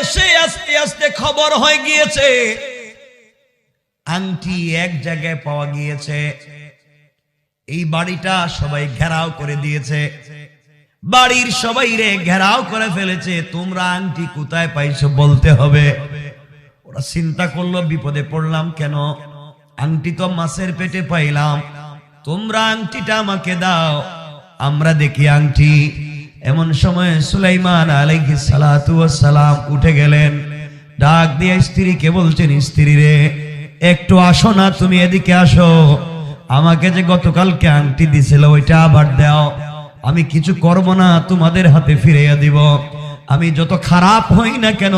দেশে আস্তে আস্তে খবর হয়ে গিয়েছে আংটি এক জায়গায় পাওয়া গিয়েছে। এই বাড়িটা সবাই ঘেরাও করে দিয়েছে, বাড়ির সবাই রে ঘেরাও করে ফেলেছে। তোমরা আংটি কোথায় পাইছো বলতে হবে। ওরা চিন্তা করলো বিপদে পড়লাম কেন, আংটি তো মাছের পেটে পাইলাম, তোমরা আংটিটা আমাকে দাও, আমরা দেখি আংটি। এমন সময় সুলাইমান আলাইহিস সালাতু ওয়াস সালাম উঠে গেলেন, ডাক দিয়ে স্ত্রীকে বলছেন, স্ত্রী রে একটু আসো না, তুমি এদিকে আসো, আমাকে যে গতকালকে আংটি দিছিল ওইটা আবার দাও, আমি কিছু করব না, তোমাদের হাতে ফিরিয়ে দিব। আমি যত খারাপ হই না কেন,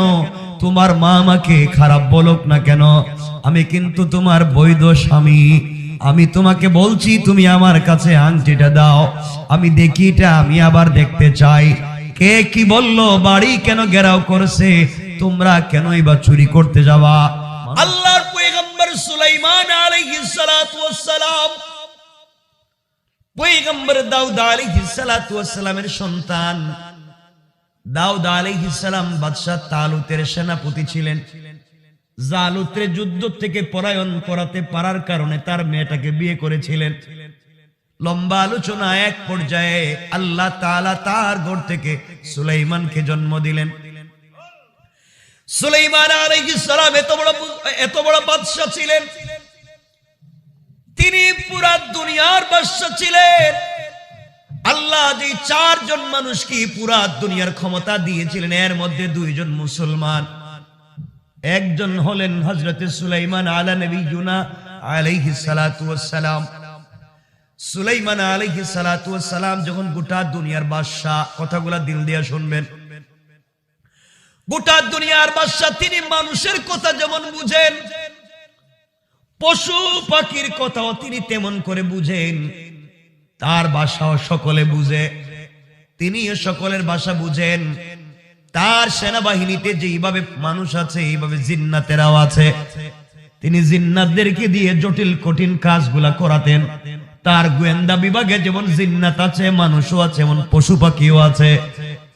তোমার মা আমাকে খারাপ বলুক না কেন, আমি কিন্তু তোমার বৈধ স্বামী। আমি তোমাকে বলছি তুমি আমার কাছে আংটিটা দাও, আমি দেখি এটা, আমি আবার দেখতে চাই। কে কি বললো, বাড়ি কেন ঘেরাও করেছে, তোমরা কেনই বা চুরি করতে যাবা? আল্লাহর পয়গম্বর সুলাইমান আলাইহিস সালাতু ওয়াস সালাম, পয়গম্বর দাউদ আলাইহিস সালাতু ওয়াস সালামের সন্তান। দাউদ আলাইহিস সালাম বাদশা তালুতের সেনাপতি ছিলেন। জালুতের যুদ্ধ থেকে পলায়ন করাতে পারার কারণে তার মেয়েটাকে বিয়ে করেছিলেন। লম্বা আলোচনা, এক পর্যায়ে আল্লাহ তাআলা তার ঘর থেকে সুলাইমানকে জন্ম দিলেন। সুলাইমান আলাইহিস সালাম এত বড় বাদশা ছিলেন, তিনি পুরা দুনিয়ার বাদশা ছিলেন। আল্লাহ যে চারজন মানুষকে পুরা দুনিয়ার ক্ষমতা দিয়েছিলেন, এর মধ্যে দুইজন মুসলমান, একজন হলেন হযরত সুলাইমান আলা নবিয়ুনা আলাইহিস সালাতু ওয়াস সালাম। সুলাইমান আলাইহিস সালাতু ওয়াস সালাম যখন গোটা দুনিয়ার বাদশা, কথাগুলা দিল দিয়া শুনবেন, গোটা দুনিয়ার বাদশা, তিনি মানুষের কথা যেমন বুঝেন, পশু পাখির কথাও তিনি তেমন করে বুঝেন। তার ভাষাও সকলে বুঝে, তিনিও সকলের ভাষা বুঝেন। তার সেনাবাহিনীতে যেইভাবে মানুষ আছে এইভাবে জিন্নাতেরাও আছে। তিনি জিন্নাতদেরকে দিয়ে জটিল কঠিন কাজগুলা করাতেন। তার গোয়েন্দা বিভাগে যেমন জিন্নাত আছে, মানুষও আছে, এমন পশু পাখিও আছে।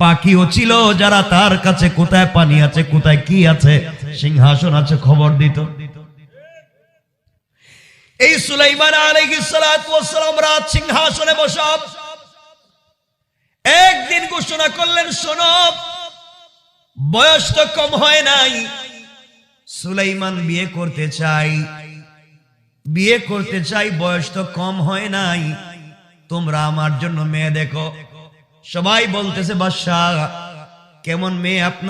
পাখিও ছিল যারা তার কাছে কোথায় পানি আছে, কোথায় কি আছে, সিংহাসন আছে, খবর দিত। এই সুলাইমান আলাইহিস সালাতু ওয়াস সালাম রাত সিংহাসনে বসা একদিন ঘোষণা করলেন, শোনো, বয়স তো কম হয় নাই, সুলাইমান বিয়ে করতে চাই, বয়স তো কম হয় নাই, তোমরা আমার জন্য মেয়ে দেখো। সবাই বলতেছে, বাদশা কেমন মেয়ে আপনার